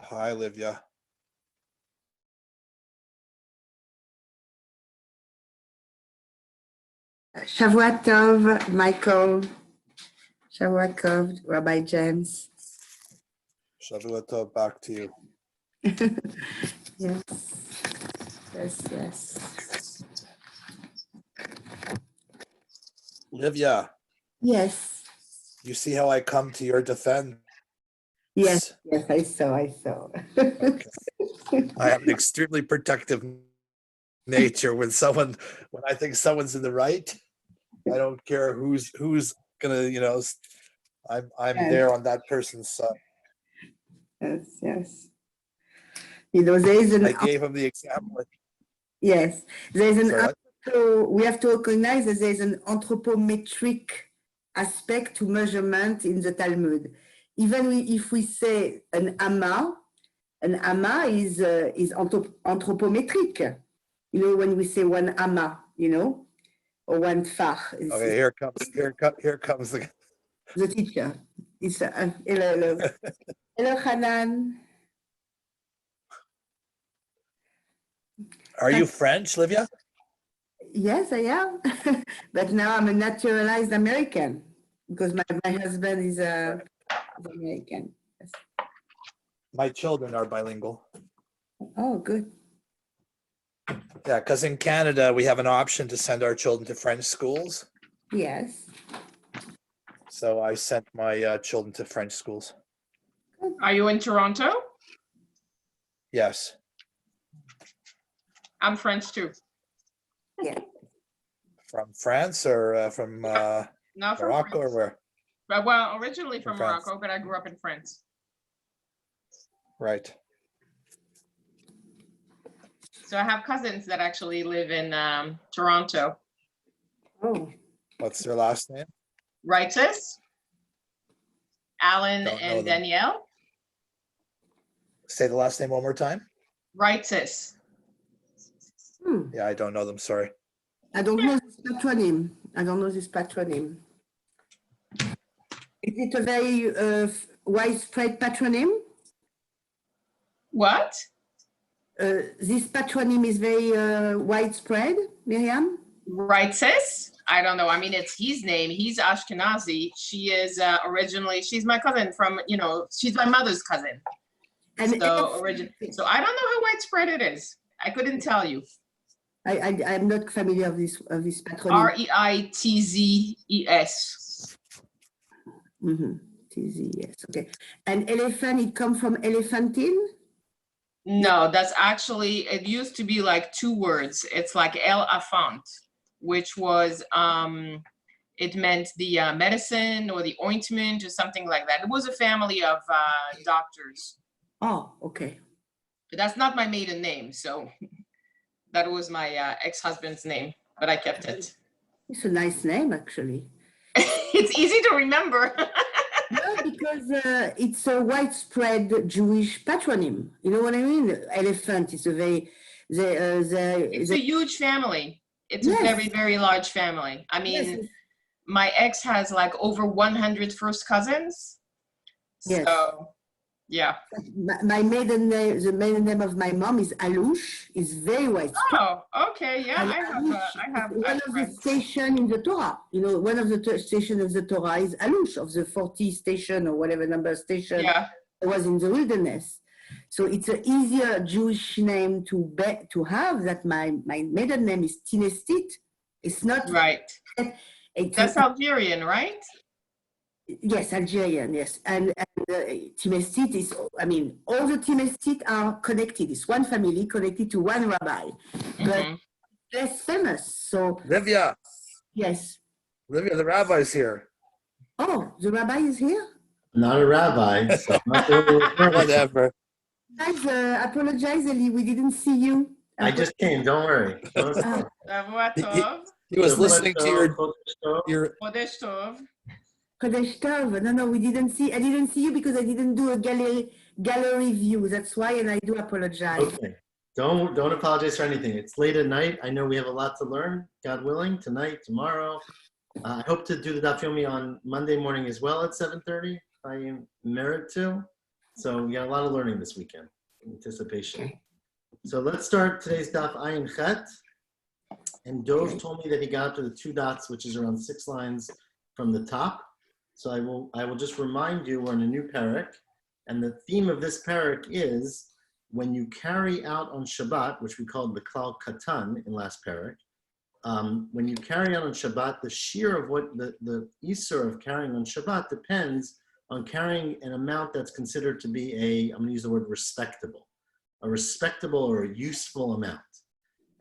Hi, Livia. Shavuot Tov, Michael. Shavuot Tov, Rabbi James. Shavua tov, back to you. Yes, yes. Livia, Yes, you see how I come to your defense? yes, I saw. Okay. I have an extremely protective nature when I think someone's in the right. I don't care who's gonna, I'm Yes. there on that person's side. Yes. You know, there is I gave him the example. yes, there is Sorry, we have to recognize that there is an anthropometric aspect to measurement in the Talmud. Even if we say an amma is anthropometric. You know, when we say one amma, or one tfach. okay, here comes The teacher. It's hello. Hello, Hanan. Are you French, Livia? Yes, I am. But now I'm a naturalized American because my husband is American. Yes. My children are bilingual. Oh, good. Yeah, because in Canada, we have an option to send our children to French schools. Yes. So I sent my children to French schools. Are you in Toronto? Yes. I'm French too. Yeah. From France or from No, from Morocco or France. where? Well, originally from France. Morocco, but I grew up in France. Right. So I have cousins that actually live in Toronto. Oh. What's their last name? Rightus, Alan Don't know and them. Danielle. Say the last name one more time. Rightus. Yeah, I don't know them. Sorry. I don't know this patronym. Is it a very widespread patronym? What? This patronym is very widespread, Miriam? Rightus? I don't know. I mean, it's his name. He's Ashkenazi. She is originally, she's my cousin from, she's my mother's cousin. And So I don't know how widespread it is. I couldn't tell you. I'm not familiar of this patronym. Reitzes. Yes, okay. And elephant, it comes from elephantine? No, that's actually, it used to be like two words. It's like El Afant, which was, it meant the medicine or the ointment or something like that. It was a family of doctors. Oh, okay. But that's not my maiden name. So that was my ex-husband's name, but I kept it. It's a nice name, actually. It's easy to remember. No, because it's a widespread Jewish patronym. You know what I mean? Elephant is a very, It's a huge family. It's Yes. a very, very large family. I mean, yes, my ex has like over 100 first cousins. Yes. So, yeah. my maiden name, the maiden name of my mom is Alush. Is very widespread. Oh, okay. Yeah, And I have one of the friends. station in the Torah. One of the station of the Torah is Alush, of the 40 station or whatever number station Yeah. was in the wilderness. So it's an easier Jewish name to have. That my maiden name is Tinestit. It's not Right. That's Algerian, right? Yes, Algerian, yes. And Timestit is, all the Timestit are connected. It's one family connected to one rabbi, but less famous. So, Livia, yes. Livia, the rabbi's here. Oh, the rabbi is here? Not a rabbi, so I'm not sure what we're referring to. Whatever. Guys, apologize, Eli, we didn't see you. I just came, don't worry. Shavua tov. He was listening to your Chodesh tov. Kodesh Tov. No, we didn't see. I didn't see you because I didn't do a gallery view. That's why, and I do apologize. Okay, don't apologize for anything. It's late at night. I know we have a lot to learn, God willing, tonight, tomorrow. I hope to do the Daf Yomi on Monday morning as well at 7:30. I am merit to. So we got a lot of learning this weekend, anticipation. Okay. So let's start today's daf Ayin Chet. And Dov Okay. told me that he got to the 2 dots, which is around 6 lines from the top. So I will just remind you we're in a new parak, and the theme of this parak is when you carry out on Shabbat, which we called the klal katan in last parak. When you carry out on Shabbat, the shear of what the isur of carrying on Shabbat depends on carrying an amount that's considered to be I'm going to use the word a respectable or a useful amount.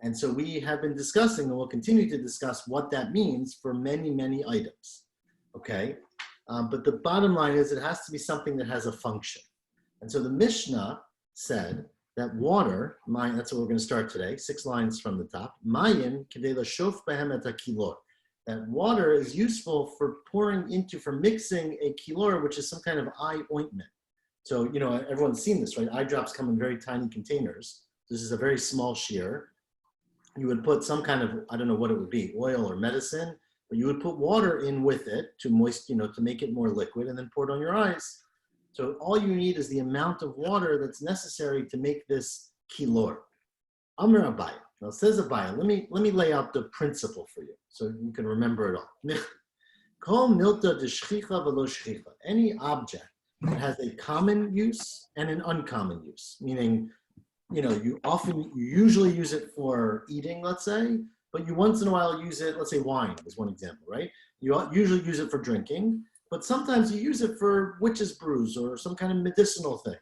And so we have been discussing, and we'll continue to discuss what that means for many, many items, okay? But the bottom line is it has to be something that has a function. And so the Mishnah said that water, that's what we're going to start today, 6 lines from the top, Mayin kedei lashof behem et hakilor. That water is useful for mixing a kilor, which is some kind of eye ointment. So, everyone's seen this, right? Eye drops come in very tiny containers. This is a very small shear. You would put some kind of, I don't know what it would be, oil or medicine, but you would put water in with it to to make it more liquid and then pour it on your eyes. So all you need is the amount of water that's necessary to make this kilor. Amr Abaya. Now says Abaya, let me lay out the principle for you so you can remember it all. Kol milta d'shchicha v'lo shchicha. Any object that has a common use and an uncommon use, meaning you usually use it for eating, let's say, but you once in a while use it, let's say wine is one example, right? You usually use it for drinking, but sometimes you use it for witch's brews or some kind of medicinal thing.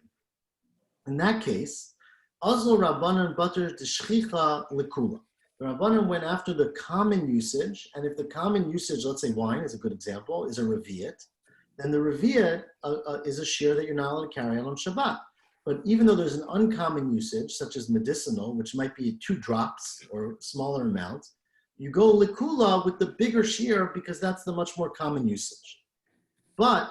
In that case, Azlo Rabbanan Bater D'Shchicha Lekula. The Rabbanan went after the common usage, and if the common usage, let's say wine is a good example, is a revi'at, then the revi'at is a shear that you're not allowed to carry on Shabbat. But even though there's an uncommon usage, such as medicinal, which might be 2 drops or smaller amount, you go likula with the bigger shear because that's the much more common usage. But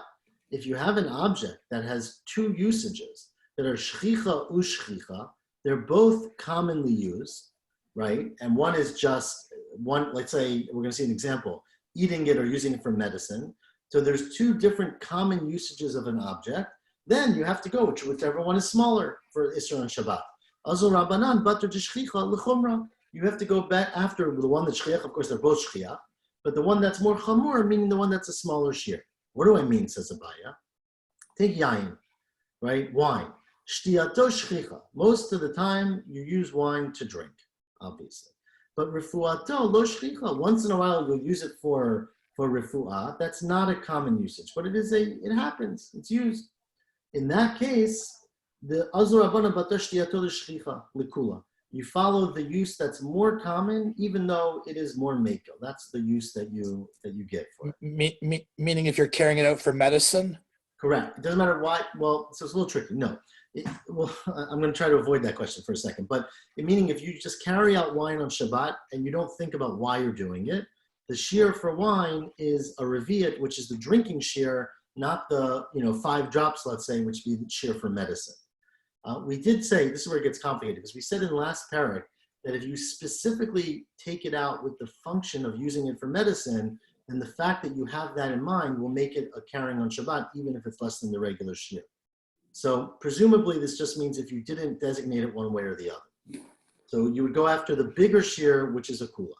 if you have an object that has 2 usages that are shchicha ushchicha, they're both commonly used, right? And one is just one, let's say, we're going to see an example, eating it or using it for medicine. So there's 2 different common usages of an object. Then you have to go whichever one is smaller for Isra and Shabbat. Azul Rabbanan, Bater D'Shchicha, L'chumra. You have to go back after the one that's Shchiach, of course they're both Shchiach, but the one that's more Chamur, meaning the one that's a smaller shear. What do I mean, says Abaya? Take Yain, right? Wine. Shtiato Shchicha. Most of the time you use wine to drink, obviously. But Refuato, Lo Shchicha. Once in a while you'll use it for Refuah. That's not a common usage, but it happens, it's used. In that case, the Azur Rabbanan Bater Shtiato L'Shchicha L'Kula. You follow the use that's more common, even though it is more mekel. That's the use that you get for it. Meaning if you're carrying it out for medicine? Correct. It doesn't matter why. Well, so it's a little tricky. No. I'm going to try to avoid that question for a second. But meaning if you just carry out wine on Shabbat and you don't think about why you're doing it, the shear for wine is a revi'at, which is the drinking shear, not the 5 drops, let's say, which would be the shear for medicine. We did say, this is where it gets complicated, because we said in the last parak that if you specifically take it out with the function of using it for medicine, then the fact that you have that in mind will make it a carrying on Shabbat, even if it's less than the regular shear. So presumably this just means if you didn't designate it one way or the other. So you would go after the bigger shear, which is a kula.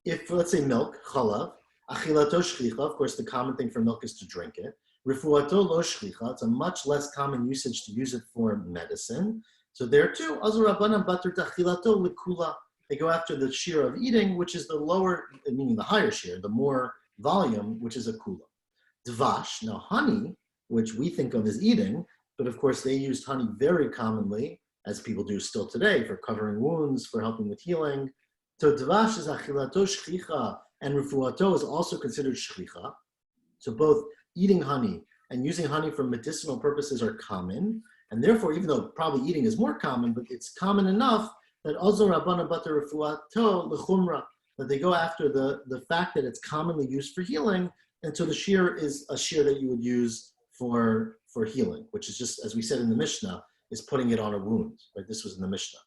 If, let's say milk, chalav, achilato shchicha, of course the common thing for milk is to drink it. Refuato lo shchicha, it's a much less common usage to use it for medicine. So there too, Azur Rabbanan Bater T'achilato L'Kula. They go after the shear of eating, which is the lower, meaning the higher shear, the more volume, which is a kula. Dvash, now honey, which we think of as eating, but of course they used honey very commonly, as people do still today, for covering wounds, for helping with healing. So dvash is achilato shchicha, and refuato is also considered shchicha. So both eating honey and using honey for medicinal purposes are common, and therefore, even though probably eating is more common, but it's common enough that Azor Rabbana Bater Refuato L'chumra, that they go after the fact that it's commonly used for healing, and so the shear is a shear that you would use for healing, which is just, as we said in the Mishnah, is putting it on a wound. Right? This was in the Mishnah.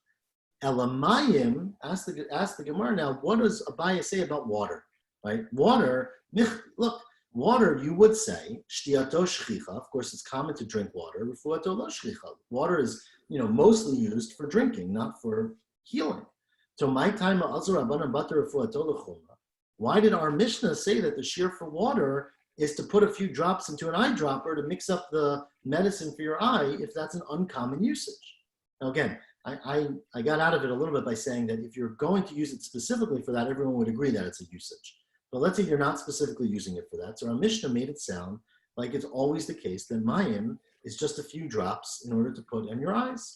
Elamayim, ask the Gemara now, what does Abaya say about water? Right? Water, look, Water, you would say, shtiato shchicha. Of course, it's common to drink water. Refuato lo shchicha. Water is, mostly used for drinking, not for healing. So my time why did our Mishnah say that the shear for water is to put a few drops into an eyedropper to mix up the medicine for your eye if that's an uncommon usage? Now again, I got out of it a little bit by saying that if you're going to use it specifically for that, everyone would agree that it's a usage. But let's say you're not specifically using it for that. So our Mishnah made it sound like it's always the case that mayim is just a few drops in order to put in your eyes.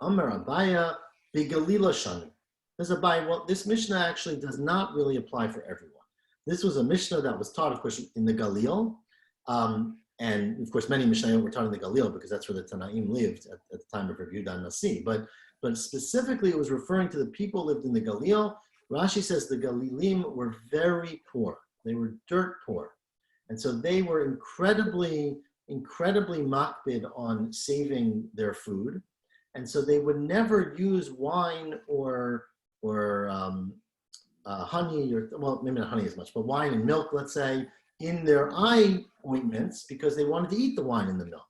Amar Abaya Bigalila Shani. There's Abaya, well, this Mishnah actually does not really apply for everyone. This was a Mishnah that was taught, of course, in the Galil. And of course, many Mishnayot were taught in the Galil because that's where the Tanaim lived at the time of Rabbi Yehuda Nasi. But specifically, it was referring to the people who lived in the Galil. Rashi says the Galilim were very poor. They were dirt poor. And so they were incredibly makbid on saving their food. And so they would never use wine or honey, or, well, maybe not honey as much, but wine and milk, let's say, in their eye ointments because they wanted to eat the wine and the milk.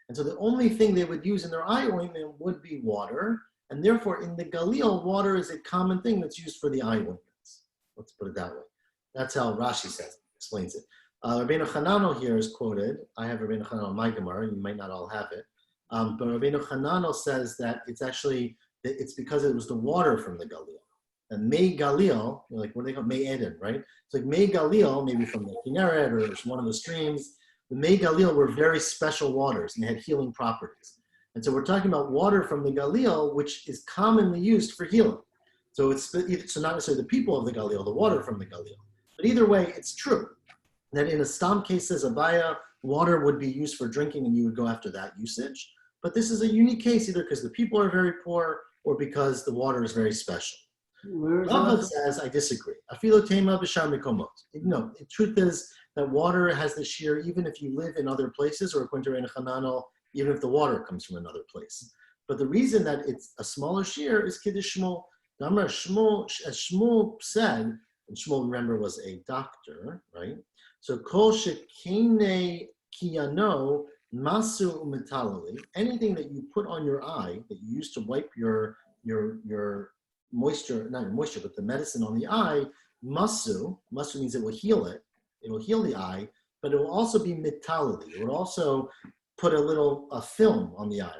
And so the only thing they would use in their eye ointment would be water. And therefore, in the Galil, water is a common thing that's used for the eye ointments. Let's put it that way. That's how Rashi says, explains it. Rabbeinu Hananel here is quoted. I have Rabbeinu Hananel on my Gemara. You might not all have it. But Rabbeinu Hananel says that it's because it was the water from the Galil. And Mei Galil, like what do they call Mei Eden, right? It's like Mei Galil, maybe from the Kinneret or one of the streams. The Mei Galil were very special waters and they had healing properties. And so we're talking about water from the Galil, which is commonly used for healing. So so not necessarily the people of the Galil, the water from the Galil. But either way, it's true that in a Stam case, says Abaya, water would be used for drinking and you would go after that usage. But this is a unique case either because the people are very poor or because the water is very special. Rava says, I disagree. Afilotema b'shar mikomot. No, the truth is that water has the shear even if you live in other places, or according to Rabbeinu Hananel, even if the water comes from another place. But the reason that it's a smaller shear is Kiddush Shmuel. Now, as Shmuel said, and Shmuel, remember, was a doctor, right? So, Kol shekene kiyano masu umetalali, anything that you put on your eye, that you use to wipe your moisture, not your moisture, but the medicine on the eye, masu means it will heal it. It will heal the eye, but it will also be metalali. It will also put a film on the eye.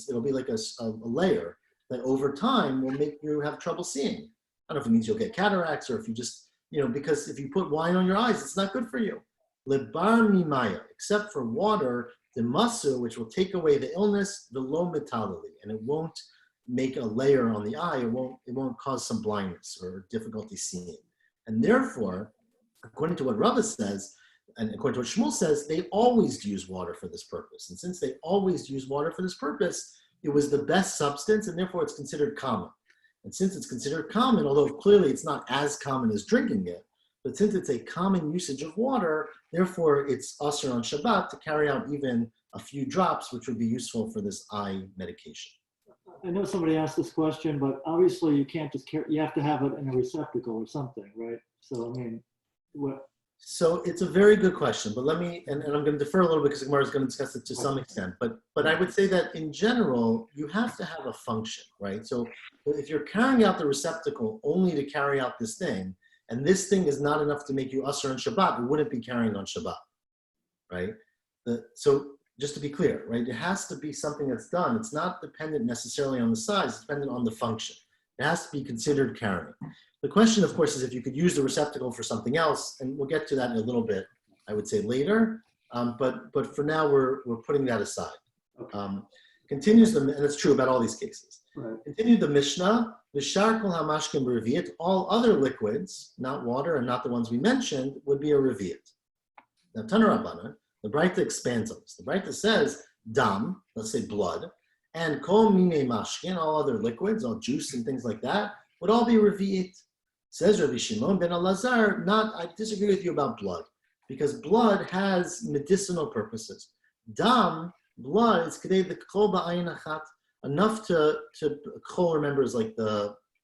It'll be like a layer that over time will make you have trouble seeing. I don't know if it means you'll get cataracts or if you just, because if you put wine on your eyes, it's not good for you. Lebar mimaya, except for water, the masu, which will take away the illness, the lo metalali, and it won't make a layer on the eye. It won't cause some blindness or difficulty seeing. And therefore, according to what Rava says, and according to what Shmuel says, they always use water for this purpose. And since they always use water for this purpose, it was the best substance, and therefore it's considered common. And since it's considered common, although clearly it's not as common as drinking it, but since it's a common usage of water, therefore it's usher on Shabbat to carry out even a few drops, which would be useful for this eye medication. I know somebody asked this question, but obviously you can't just carry, you have to have it in a receptacle or something, right? So, I mean, what? So it's a very good question, but let me, and I'm going to defer a little bit because Gemara is going to discuss it to some extent, but I would say that in general, you have to have a function, right? So if you're carrying out the receptacle only to carry out this thing, and this thing is not enough to make you usher on Shabbat, you wouldn't be carrying on Shabbat, right? So just to be clear, right, it has to be something that's done. It's not dependent necessarily on the size, it's dependent on the function. It has to be considered carrying. The question, of course, is if you could use the receptacle for something else, and we'll get to that in a little bit, I would say later, but for now we're putting that aside. Okay. Continues, and it's true about all these cases. Right. Continue the Mishnah, V'shar kol hamashkim b'revi'it, all other liquids, not water and not the ones we mentioned, would be a revi'it. Now, Tana Rabbana, the Braita expands on this. The Braita says, dam, let's say blood, and kol mine mashkin, all other liquids, all juice and things like that, would all be revi'it. Says Rabbi Shimon ben Elazar, I disagree with you about blood, because blood has medicinal purposes. Dam, blood, is kedei the kol ba'ayin achat, enough to kol, remember, is like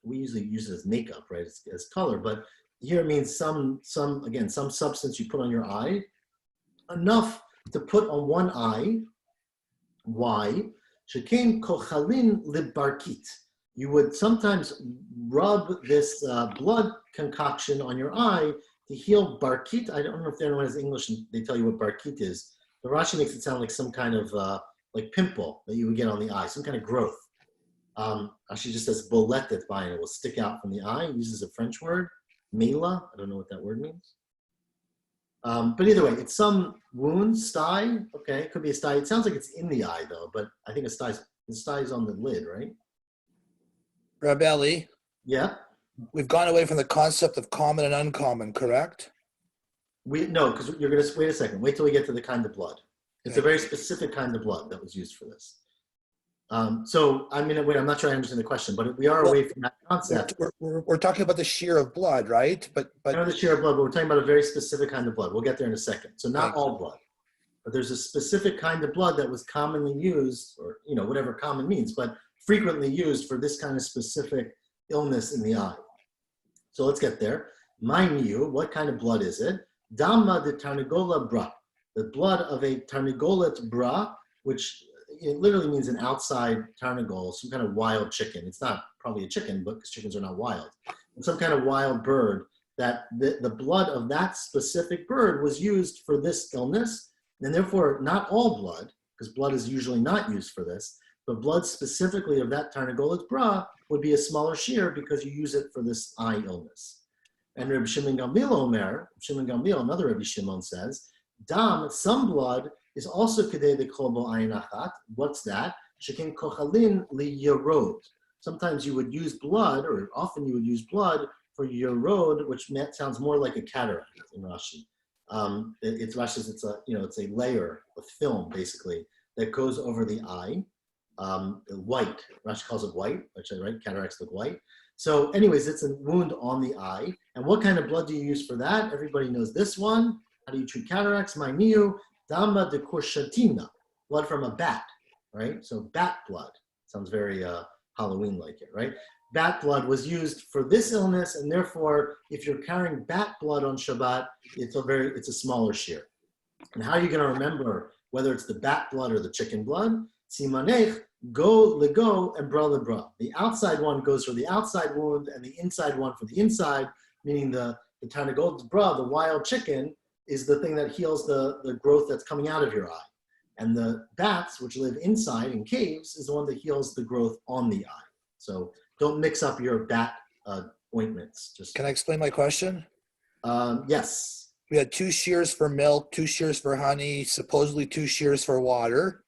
we usually use it as makeup, right, as color, but here it means some substance you put on your eye enough to put on one eye. Why? Shekain kochalin libarkit. You would sometimes rub this blood concoction on your eye to heal barkit. I don't know if anyone has English and they tell you what barkit is. The Rashi makes it sound like some kind of like pimple that you would get on the eye, some kind of growth. Rashi just says boletet by it will stick out from the eye. It uses a French word, mela. I don't know what that word means. But either way, it's some wound, sty. Okay, it could be a sty. It sounds like it's in the eye though, but I think the sty is on the lid, right? Rabelli, Yeah. we've gone away from the concept of common and uncommon, correct? No, because you're gonna wait a second. Wait till we get to the kind of blood. It's a Okay. very specific kind of blood that was used for this. So I mean, wait, I'm not sure I understand the question, but we are away from that concept. We're talking about the shear of blood, right? I know the shear of blood, but we're talking about a very specific kind of blood. We'll get there in a second. So not Thank you. all blood, but there's a specific kind of blood that was commonly used, or whatever common means, but frequently used for this kind of specific illness in the eye. So let's get there. Mind you, what kind of blood is it? Dama de tarnigola bra, the blood of a tarnigolet bra, which it literally means an outside tarnigol, some kind of wild chicken. It's not probably a chicken, but because chickens are not wild. Some kind of wild bird that the blood of that specific bird was used for this illness, and therefore not all blood, because blood is usually not used for this, but blood specifically of that tarnigolet bra would be a smaller shear because you use it for this eye illness. And Rabbi Shimon Gamliel, another Rabbi Shimon says, dam, some blood is also kedei de kolbo ayin achat. What's that? Shekin kochalin li yerod. Sometimes you would use blood, or often you would use blood for yerod, which sounds more like a cataract in Rashi. It's Rashi's. It's a layer of film basically that goes over the eye. White. Rashi calls it white. Actually, right? Cataracts look white. So, anyways, it's a wound on the eye. And what kind of blood do you use for that? Everybody knows this one. How do you treat cataracts? Ma'niu dama de korshatina, blood from a bat, right? So bat blood sounds very Halloween-like it, right? Bat blood was used for this illness, and therefore, if you're carrying bat blood on Shabbat, it's a smaller shear. And how are you going to remember whether it's the bat blood or the chicken blood? Simanech, go lego and bra lebra. The outside one goes for the outside wound, and the inside one for the inside, meaning the tarnigol's bra, the wild chicken, is the thing that heals the growth that's coming out of your eye. And the bats, which live inside in caves, is the one that heals the growth on the eye. So don't mix up your bat ointments. Can I explain my question? Yes. We had 2 shears for milk, 2 shears for honey, supposedly 2 shears for water.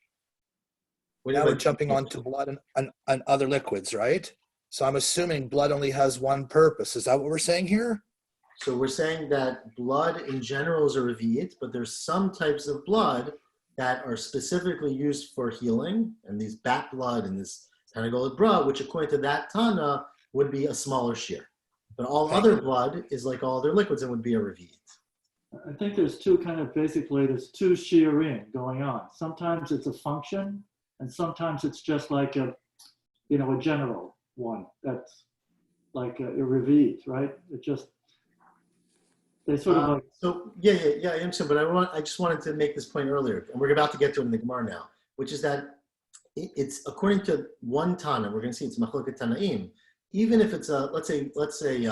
Now we're jumping onto blood and other liquids, right? So I'm assuming blood only has one purpose. Is that what we're saying here? So we're saying that blood in general is a revi'it, but there's some types of blood that are specifically used for healing, and these bat blood and this tarnigolet bra, which according to that Tana would be a smaller shear. But all other blood is like all other liquids and would be a revi'it. I think there's two there's 2 shiurim going on. Sometimes it's a function, and sometimes it's just like a general one that's like a revi'it, right? It just, they sort of like. So yeah, I understand. But I just wanted to make this point earlier, and we're about to get to it in the Gemara now, which is that it's according to one Tana. We're going to see it's machloket Tanaim. Even if it's let's say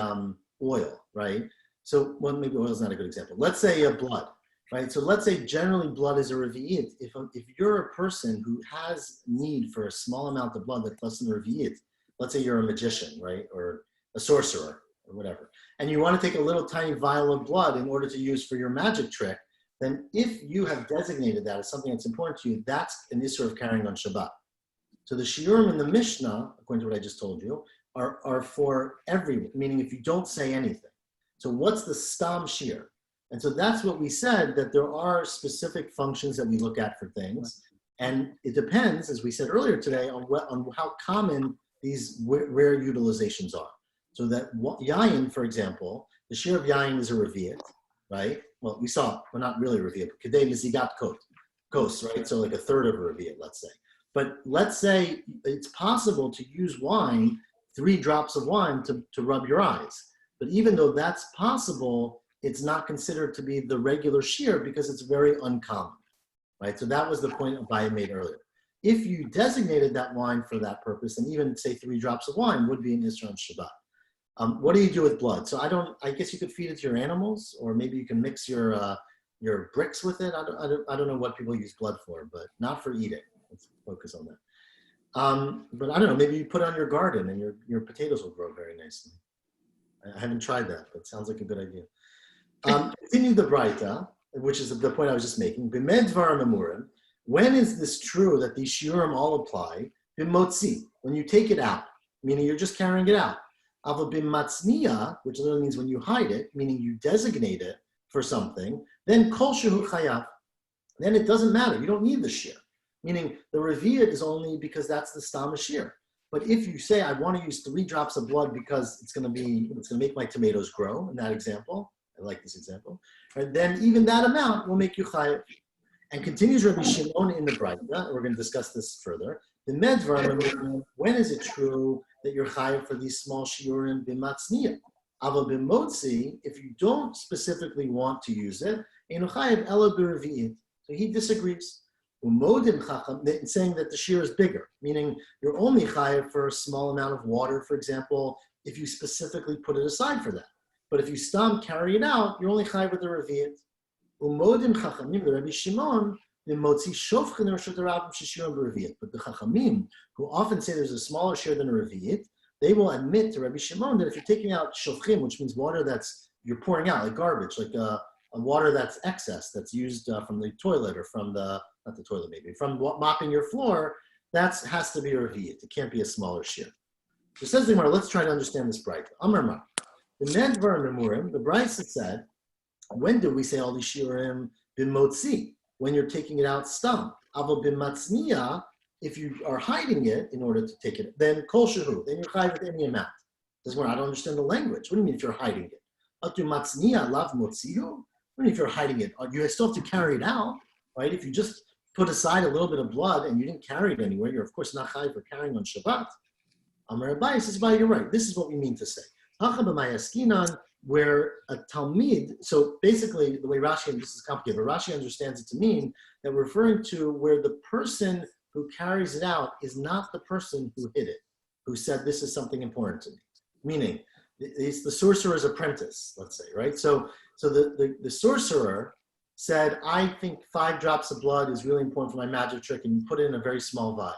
oil, right? So maybe oil is not a good example. Let's say blood, right? So let's say generally blood is a revi'it. If you're a person who has need for a small amount of blood that's less than a revi'it, let's say you're a magician, right, or a sorcerer, or whatever, and you want to take a little tiny vial of blood in order to use for your magic trick, then if you have designated that as something that's important to you, that's an issur of carrying on Shabbat. So the shiurim in the Mishnah, according to what I just told you, are for everyone, meaning if you don't say anything. So what's the stam shear? And so that's what we said, that there are specific functions that we look at for things. And it depends, as we said earlier today, on how common these rare utilizations are. So that yayin, for example, the shear of yayin is a revi'it, right? Well, we saw, well, not really a revi'it, but kedei mizigat kos, right? So like a third of a revi'it, let's say. But let's say it's possible to use wine, 3 drops of wine to rub your eyes. But even though that's possible, it's not considered to be the regular shear because it's very uncommon, right? So that was the point Abaya made earlier. If you designated that wine for that purpose, and even say 3 drops of wine would be an Isra on Shabbat. What do you do with blood? So I guess you could feed it to your animals, or maybe you can mix your bricks with it. I don't know what people use blood for, but not for eating. Let's focus on that. But I don't know, maybe you put it on your garden and your potatoes will grow very nicely. I haven't tried that, but it sounds like a good idea. Continue the Braita, which is the point I was just making. B'med dvarim amurim. When is this true that these shiurim all apply? B'motzi, when you take it out, meaning you're just carrying it out. Ava b'matzniya, which literally means when you hide it, meaning you designate it for something, then kol shehu chayav. Then it doesn't matter. You don't need the shear. Meaning the revi'at is only because that's the stam shear. But if you say, I want to use 3 drops of blood because it's going to make my tomatoes grow, in that example, I like this example, right, then even that amount will make you chayav. And continues Rabbi Shimon in the Braita, we're going to discuss this further. The medvar, when is it true that you're chayav for these small shiurim b'matzniya? Ava b'motzi, if you don't specifically want to use it, enu chayav ela b'revi'it. So he disagrees. Umodim chacham, saying that the shear is bigger, meaning you're only chayav for a small amount of water, for example, if you specifically put it aside for that. But if you carry it out, you're only chayav with the revi'it. Umodim chachamim, the Rabbi Shimon, the motzi shofchen reshut harabim sheshiurim b'revi'it. But the chachamim, who often say there's a smaller share than a revi'it, they will admit to Rabbi Shimon that if you're taking out shofchim, which means water you're pouring out, like garbage, like a water that's excess, that's used from the toilet or from not the toilet maybe, from mopping your floor, that has to be a revi'it. It can't be a smaller share. So says the Gemara, let's try to understand this Braita. Amar Mar. The medvar memurim, the Braita said, when do we say all these shiurim b'motzi? When you're taking it out stam. Avo b'matzniya, if you are hiding it in order to take it, then kol shehu, then you're chayav with any amount. This is where I don't understand the language. What do you mean if you're hiding it? Atu matzniya lav motziyu? What do you mean if you're hiding it? You still have to carry it out, right? If you just put aside a little bit of blood and you didn't carry it anywhere, you're of course not chayav for carrying on Shabbat. Amar Abai says, you're right. This is what we mean to say. Where a Talmid, so basically the way Rashi, and this is complicated, but Rashi understands it to mean that we're referring to where the person who carries it out is not the person who hid it, who said this is something important to me. Meaning, it's the sorcerer's apprentice, let's say, right? So the sorcerer said, I think 5 drops of blood is really important for my magic trick, and you put it in a very small vial.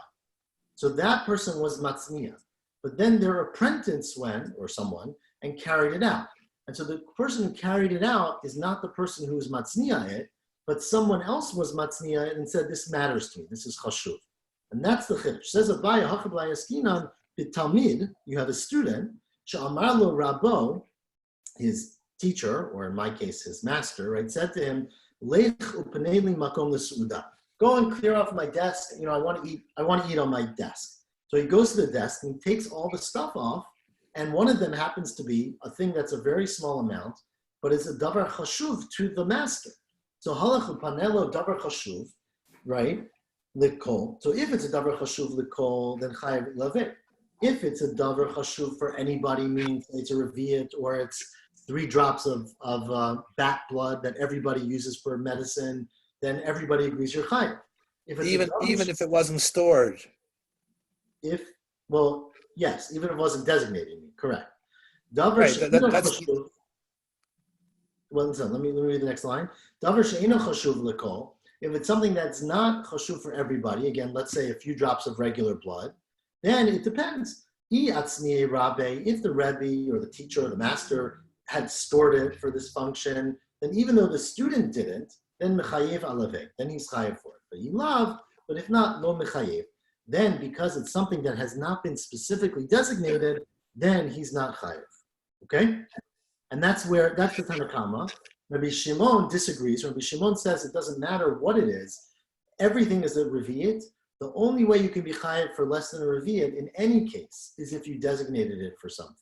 So that person was Matzniya. But then their apprentice went, or someone, and carried it out. And so the person who carried it out is not the person who was matzniya it, but someone else was matzniya it and said, this matters to me, this is chashuv. And that's the chiddush. Says Abaya, hachabla yaskinan, b'talmid, you have a student, she'amar lo rabo, his teacher, or in my case, his master, right, said to him, lech u'panei li makom l'su'uda. Go and clear off my desk, I want to eat on my desk. So he goes to the desk and he takes all the stuff off, and one of them happens to be a thing that's a very small amount, but it's a davar chashuv to the master. So halach panelo davar chashuv, right? Likol. So if it's a davar chashuv likol, then chayav laveh. If it's a davar chashuv for anybody, meaning it's a revi'at or it's 3 drops of bat blood that everybody uses for medicine, then everybody agrees you're chayav. Even if it wasn't stored. Yes, even if it wasn't designated, correct. Right, Well, let me read the next line. Davar she'eino chashuv l'kol. If it's something that's not chashuv for everybody, again, let's say a few drops of regular blood, then it depends. If the Rebbe or the teacher or the master had stored it for this function, then even though the student didn't, then mechayev alaveh, then he's chayev for it. But if not, lo mechayev. Then because it's something that has not been specifically designated, then he's not chayev. Okay? And that's the Tanakama. Rabbi Shimon disagrees. Rabbi Shimon says it doesn't matter what it is. Everything is a revi'it. The only way you can be chayev for less than a revi'it in any case is if you designated it for something.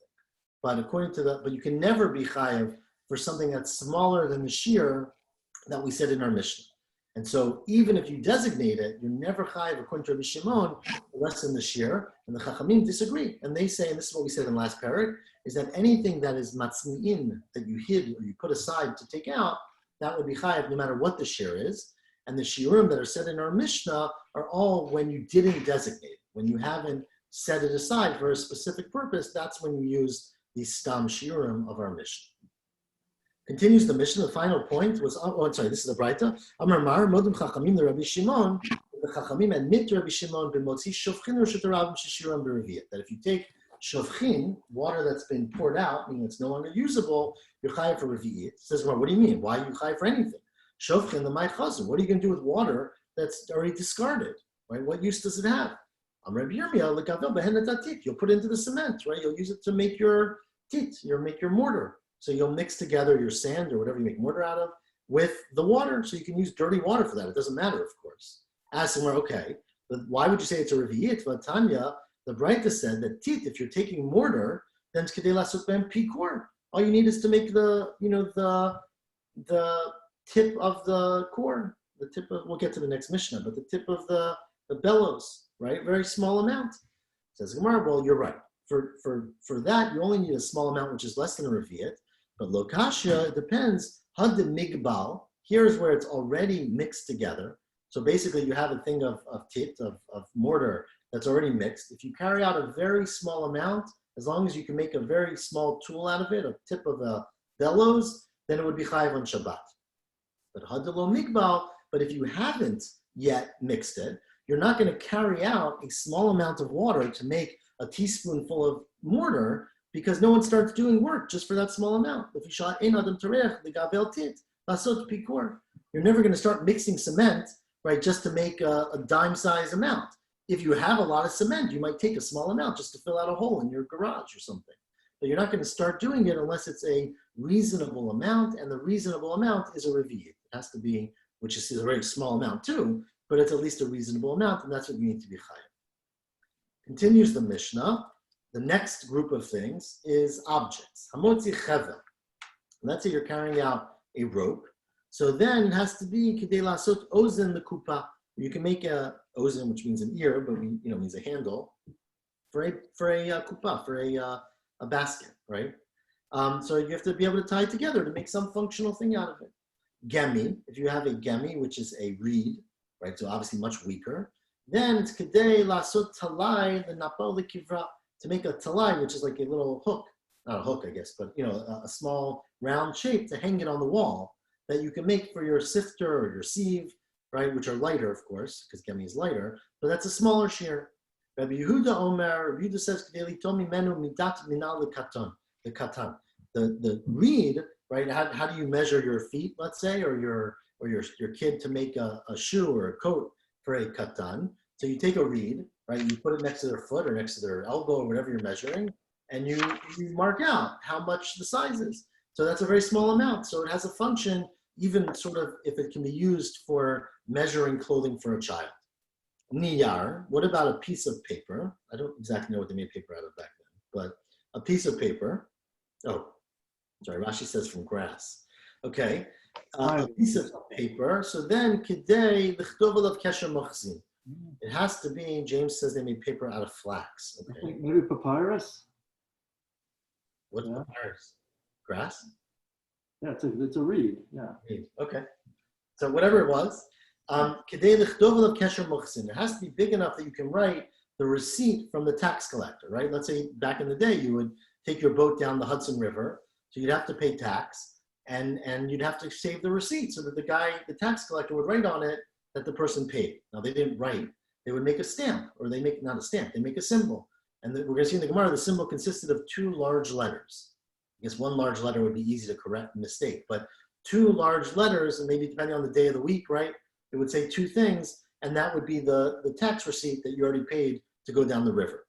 But but you can never be chayev for something that's smaller than the shear that we said in our Mishnah. And so even if you designate it, you're never chayiv according to Rabbi Shimon, less than the shear. And the Chachamim disagree. And they say, and this is what we said in the last parak, is that anything that is matzni'in, that you hid or you put aside to take out, that would be chayiv no matter what the shear is. And the shiurim that are said in our Mishnah are all when you didn't designate, when you haven't set it aside for a specific purpose, that's when you use the stam shiurim of our Mishnah. Continues the Mishnah, the final point was, this is the Braita. Amar Mar, Modim Chachamim, the Rabbi Shimon, the Chachamim admit to Rabbi Shimon, b'motzi shofchin or shetarabim sheshiram b'reviyat, that if you take shofchin, water that's been poured out, meaning it's no longer usable, you're chayiv for reviyat. Says, well, what do you mean? Why are you chayiv for anything? Shofchin, the ma'it chazan. What are you going to do with water that's already discarded? Right? What use does it have? Rabbi Yirmiyah, l'gavel b'hen tit. You'll put it into the cement, right? You'll use it to make your tit, make your mortar. So you'll mix together your sand or whatever you make mortar out of with the water. So you can use dirty water for that. It doesn't matter, of course. Ask them, okay, but why would you say it's a reviyit? But Tanya, the Braita said that tit, if you're taking mortar, then it's kedei lasot ben pikor. All you need is to make the tip of the core, the tip of, we'll get to the next Mishnah, but the tip of the bellows, right? Very small amount. Says Gemara, well, you're right. For that, you only need a small amount, which is less than a reviyat. But lokashia, it depends. Had the migbal, here's where it's already mixed together. So basically, you have a thing of tit, of mortar that's already mixed. If you carry out a very small amount, as long as you can make a very small tool out of it, a tip of a bellows, then it would be chayiv on Shabbat. But hadalo migbal, but if you haven't yet mixed it, you're not going to carry out a small amount of water to make a teaspoonful of mortar, because no one starts doing work just for that small amount. If you shot ein adam terech the gavel tit lasot pikor, you're never going to start mixing cement, right, just to make a dime-size amount. If you have a lot of cement, you might take a small amount just to fill out a hole in your garage or something. But you're not going to start doing it unless it's a reasonable amount, and the reasonable amount is a reviyat. It has to be, which is a very small amount too, but it's at least a reasonable amount, and that's what you need to be chayav. Continues the Mishnah. The next group of things is objects. Hamotzi chevel. Let's say you're carrying out a rope. So then it has to be kedei lasot ozen the kupa. You can make a ozen, which means an ear, but means a handle for a kupa, for a basket, right? So you have to be able to tie it together to make some functional thing out of it. Gemi, if you have a gemi, which is a reed, right? So obviously much weaker. Then it's kedei lasot talai the napal lekivra, to make a talai, which is like a little hook, not a hook, I guess, but a small round shape to hang it on the wall that you can make for your sifter or your sieve, right? Which are lighter, of course, because gemi is lighter, but that's a smaller shear. Rabbi Yehuda Omer, Rabbi Yehuda says, kedei litomi menu midat minal the katan. The reed, right? How do you measure your feet, let's say, or your kid to make a shoe or a coat for a katan? So you take a reed, right? You put it next to their foot or next to their elbow or whatever you're measuring, and you mark out how much the size is. So that's a very small amount. So it has a function, even sort of if it can be used for measuring clothing for a child. Niyar, what about a piece of paper? I don't exactly know what they made paper out of back then, but a piece of paper. Oh, sorry, Rashi says from grass. Okay, a piece of paper. So then, kedei l'chtov alav kesher machzin. It has to be, James says they made paper out of flax. Okay. I think maybe papyrus? What's papyrus? Grass? Yeah, it's a reed, yeah. Reed. Okay. So whatever it was, kedei l'chtov alav kesher machzin. It has to be big enough that you can write the receipt from the tax collector, right? Let's say back in the day, you would take your boat down the Hudson River, so you'd have to pay tax, and you'd have to save the receipt so that the tax collector would write on it that the person paid. Now they didn't write, they would make a stamp, or they make, not a stamp, they make a symbol. And we're gonna see in the Gemara, the symbol consisted of 2 large letters. I guess 1 large letter would be easy to correct mistake, but 2 large letters, and maybe depending on the day of the week, right? It would say 2 things, and that would be the tax receipt that you already paid to go down the river.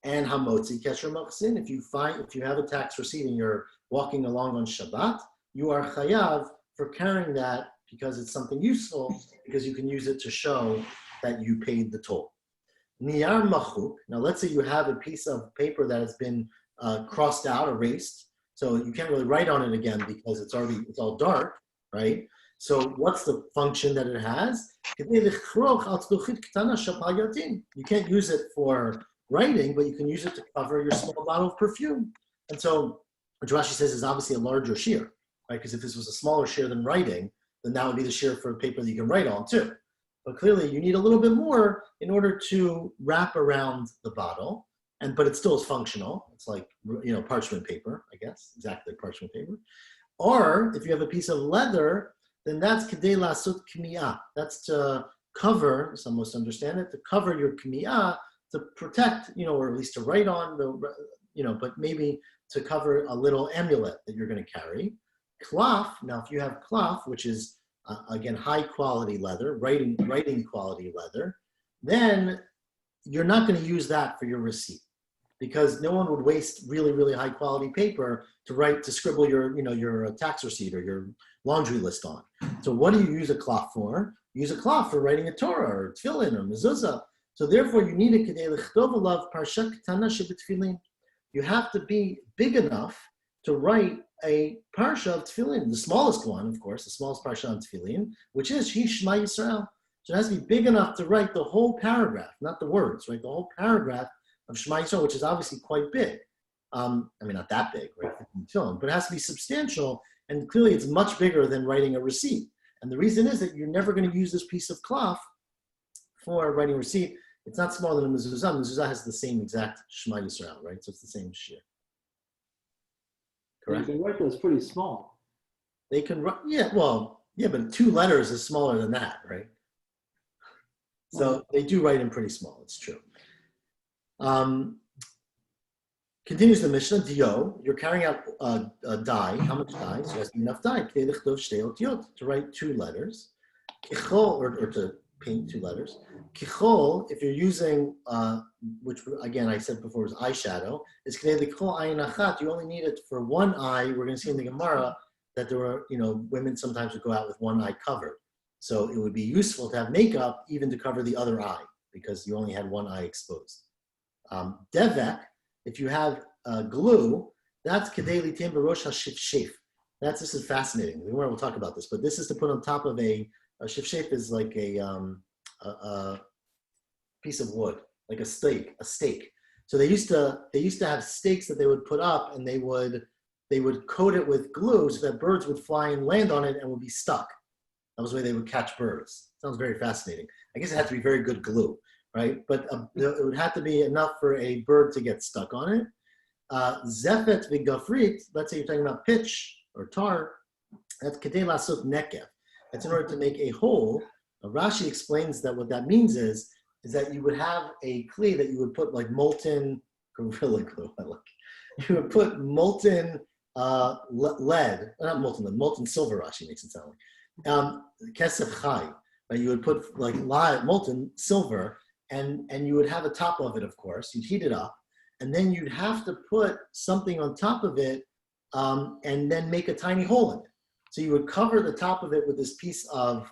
And hamotzi kesher machzin, if you have a tax receipt and you're walking along on Shabbat, you are chayav for carrying that because it's something useful, because you can use it to show that you paid the toll. Niyar machuk, now let's say you have a piece of paper that has been crossed out, erased, so you can't really write on it again because it's all dark, right? So what's the function that it has? You can't use it for writing, but you can use it to cover your small bottle of perfume. And so, what Rashi says is obviously a larger shear, right? Because if this was a smaller shear than writing, then that would be the shear for paper that you can write on too. But clearly, you need a little bit more in order to wrap around the bottle, but it still is functional. It's like, parchment paper, I guess, exactly like parchment paper. Or if you have a piece of leather, then that's kedei lasut k'miyah. That's to cover, some most understand it, to cover your k'miyah, to protect, or at least to write on but maybe to cover a little amulet that you're going to carry. Cloth, now if you have cloth, which is, again, high quality leather, writing quality leather, then you're not going to use that for your receipt, because no one would waste really, really high quality paper to scribble your tax receipt or your laundry list on. So what do you use a cloth for? Use a cloth for writing a Torah or tefillin or mezuzah. So therefore you need a kedei lichtov alav parsha ketana shebetefillin. You have to be big enough to write a parsha of tefillin, the smallest one, of course, the smallest parsha on tefillin, which is Shema Yisrael. So it has to be big enough to write the whole paragraph, not the words, right? The whole paragraph of Shema Yisrael, which is obviously quite big. Not that big, right? But it has to be substantial, and clearly it's much bigger than writing a receipt. And the reason is that you're never going to use this piece of cloth for writing a receipt. It's not smaller than a mezuzah. Mezuzah has the same exact Shema Yisrael, right? So it's the same shear. Correct? You can write those pretty small. They can write, but 2 letters is smaller than that, right? So they do write in pretty small, it's true. Continues the Mishnah, Dio, you're carrying out a die. How much die? So it has to be enough die to write 2 letters. Kichol, or to paint 2 letters. Kichol, if you're using, which again I said before was eyeshadow, is kedei lichol ayin achat. You only need it for one eye. We're going to see in the Gemara that there were, women sometimes would go out with one eye covered. So it would be useful to have makeup even to cover the other eye, because you only had one eye exposed. Devek, if you have glue, that's kedei litem b'rosh hashifshef. This is fascinating. We'll talk about this, but this is to put on top of a shifshef is like a piece of wood, like a steak. So they used to have stakes that they would put up, and they would coat it with glue so that birds would fly and land on it and would be stuck. That was the way they would catch birds. Sounds very fascinating. I guess it had to be very good glue, right? But it would have to be enough for a bird to get stuck on it. Zefet v'gafrit, let's say you're talking about pitch or tar, that's kedei lasot nekev. That's in order to make a hole. Rashi explains that what that means is that you would have a kli that you would put like molten gorilla glue. You would put molten lead, not molten lead, molten silver. Rashi makes it sound like kesef chai. Right? You would put like live molten silver, and you would have a top of it. Of course, you'd heat it up, and then you'd have to put something on top of it, and then make a tiny hole in it. So you would cover the top of it with this piece of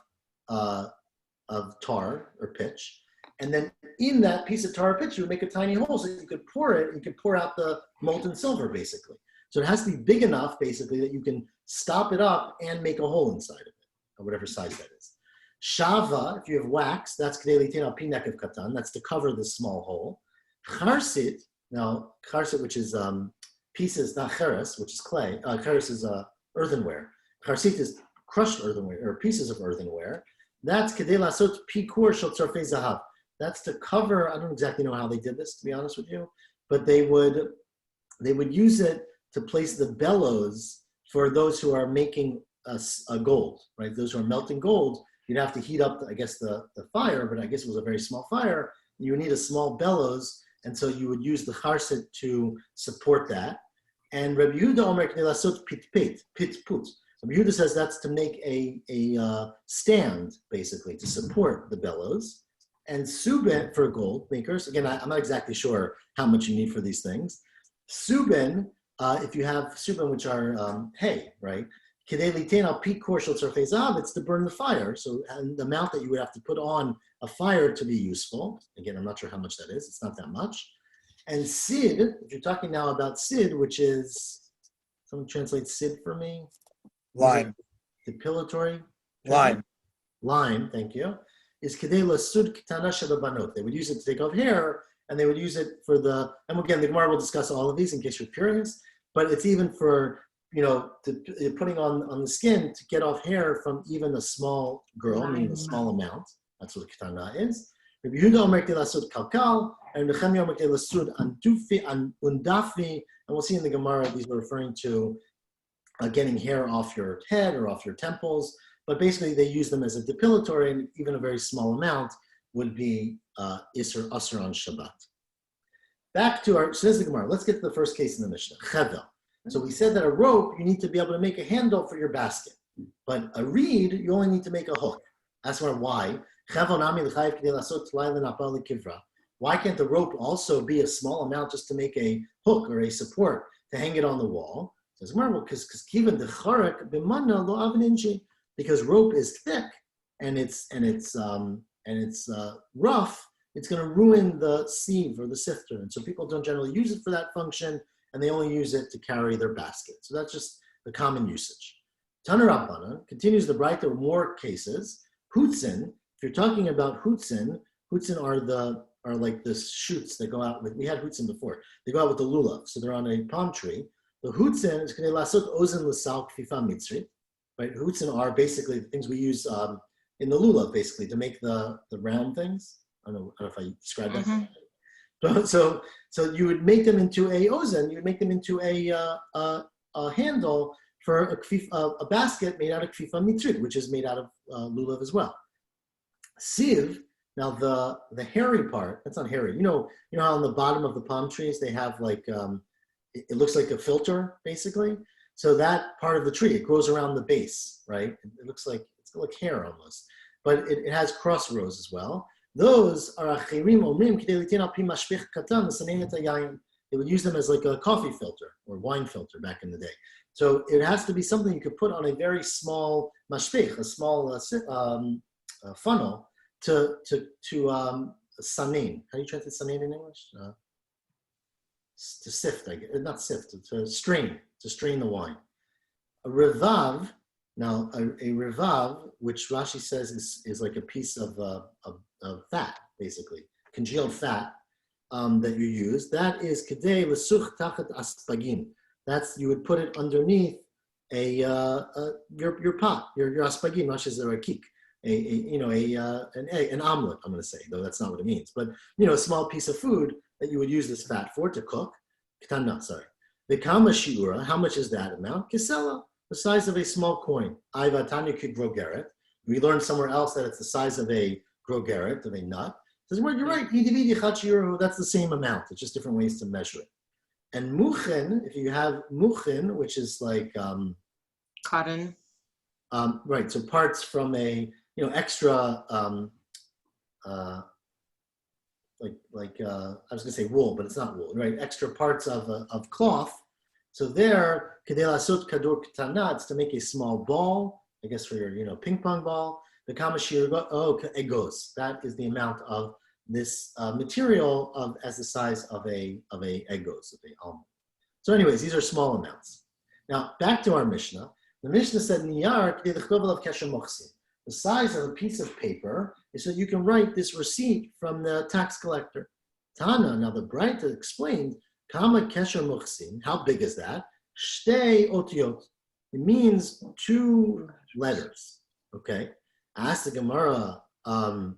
tar or pitch, and then in that piece of tar or pitch, you would make a tiny hole so you could pour it. You could pour out the molten silver, basically. So it has to be big enough, basically, that you can stop it up and make a hole inside of it, or whatever size that is. Shava, if you have wax, that's kedei litin al pi nekev katan. That's to cover the small hole. Charsit, now charsit, which is pieces, not cheres, which is clay. Cheres is earthenware. Charsit is crushed earthenware, or pieces of earthenware. That's kedei lasot pikur shel tzarfei zahav. That's to cover, I don't exactly know how they did this, to be honest with you, but they would use it to place the bellows for those who are making a gold, right? Those who are melting gold, you'd have to heat up, the fire, but I guess it was a very small fire. You would need a small bellows, and so you would use the charsit to support that. And Rabbi Yehuda Omer kedei lasot pitput. Rabbi Yehuda says that's to make a stand, basically, to support the bellows. And suben, for gold makers, again, I'm not exactly sure how much you need for these things. Suben, if you have suben, which are hay, right? Kedei litain al pi kor shel tzarfei zahav, it's to burn the fire. So and the amount that you would have to put on a fire to be useful. Again, I'm not sure how much that is. It's not that much. And sid, if you're talking now about sid, which is, someone translate sid for me? Lime. Depilatory? Line, thank you, is kedei lasud kitana shelabanot. They would use it to take off hair, and they would use it for the, and again, the Gemara will discuss all of these in case you're curious, but it's even for, putting on the skin to get off hair from even a small girl, meaning a small amount. That's what kitana is. Rabbi Yehuda omer kedei lasud kalkal, and Nechemia omer kedei lasud undafi, and we'll see in the Gemara, these are referring to getting hair off your head or off your temples. But basically, they use them as a depilatory, and even a very small amount would be Isser Asr on Shabbat. Back to our, so this is the Gemara. Let's get to the first case in the Mishnah, Chevel. So we said that a rope, you need to be able to make a handle for your basket. But a reed, you only need to make a hook. That's why. Why can't the rope also be a small amount just to make a hook or a support to hang it on the wall? Says Gemara, because rope is thick and it's rough, it's going to ruin the sieve or the sifter, and so people don't generally use it for that function, and they only use it to carry their basket. So that's just the common usage. Taner Rabbanan continues the bright. There are more cases. Hutzin. If you're talking about hutzin are like the shoots that go out with. We had hutzin before. They go out with the lulav, so they're on a palm tree. The hutzin is kedei lasot ozen l'sal kfifa mitzrit. Right, hutzin are basically the things we use in the lulav, basically to make the round things. I don't know if I described that. So you would make them into a ozen. You would make them into a handle for a basket made out of kfifa mitzrit, which is made out of lulav as well. Sieve. Now the hairy part. That's not hairy. You know how on the bottom of the palm trees they have like it looks like a filter basically. So that part of the tree, it grows around the base, right? It looks like, it's like hair almost, but it has cross rows as well. Those are achirim omrim kidei litin al pi mashpich katan l'sanein et hayayin. They would use them as like a coffee filter or wine filter back in the day. So it has to be something you could put on a very small mashpich, a small funnel to sanein. How do you translate sanein in English? To sift, I guess. Not sift, to strain the wine. A revav, now a revav, which Rashi says is like a piece of fat, basically, congealed fat that you use. That is kedei l'such tachat aspagin. That's, you would put it underneath your pot, your aspagin. Rashi says a kik, an egg, an omelet. I'm going to say, though that's not what it means, but a small piece of food that you would use this fat for to cook. Ketana, sorry. The kama shiura, how much is that amount? Kisela, the size of a small coin. Aiva tanya grogeret. We learned somewhere else that it's the size of a grogeret, of a nut. Says, well, you're right. That's the same amount. It's just different ways to measure it. And muchin, if you have muchin, which is like cotton. Right. So parts from a extra. I was going to say wool, but it's not wool, right? Extra parts of cloth. So there, kedei lasot kadur ketana, it's to make a small ball, I guess for your ping pong ball. The kamashir egos, that is the amount of this material as the size of a egos, of a almond. So anyways, these are small amounts. Now back to our Mishnah. The Mishnah said niyar kedei l'chov of kesher mochsin. The size of a piece of paper is so you can write this receipt from the tax collector. Tana, now the Braita explained, Kama kesher muchsin, how big is that? Shtei otiot. It means 2 letters. Okay. Ask the Gemara, so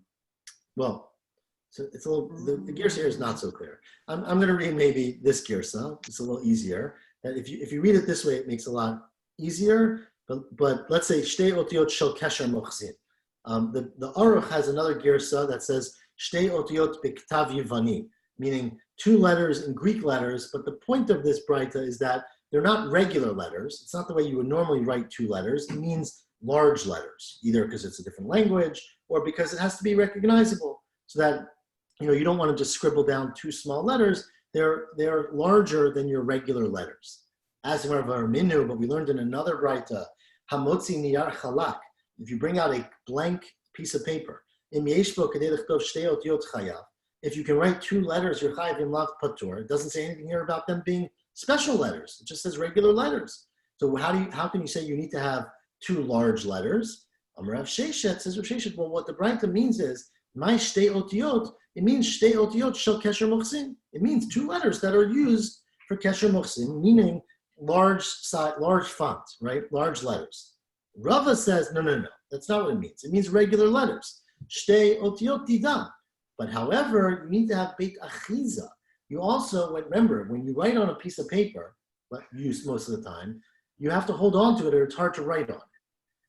it's a little, the girsa here is not so clear. I'm going to read maybe this girsa. It's a little easier. That if you read it this way, it makes it a lot easier. But let's say shtei otiot shel kesher mochzin. The Aruch has another girsa that says shtei otiot b'ktav yivani, meaning 2 letters in Greek letters. But the point of this Braita is that they're not regular letters. It's not the way you would normally write 2 letters. It means large letters, either because it's a different language or because it has to be recognizable, so that you don't want to just scribble down 2 small letters. They're larger than your regular letters. As but we learned in another Braita, hamotzi niyar chalak. If you bring out a blank piece of paper, if you can write 2 letters, you're chayav im lav patur. It doesn't say anything here about them being special letters. It just says regular letters. So how can you say you need to have 2 large letters? Rav Sheshet says, Rav Sheshet, well, what the Braita means is, my shtei otiot, it means shtei otiot shel kesher mochsin. It means 2 letters that are used for kesher mochsin, meaning large font, right? Large letters. Rava says, no, that's not what it means. It means regular letters. Shtei otiot didam. But however, you need to have beit achiza. You also, remember, when you write on a piece of paper, used most of the time, you have to hold on to it or it's hard to write on.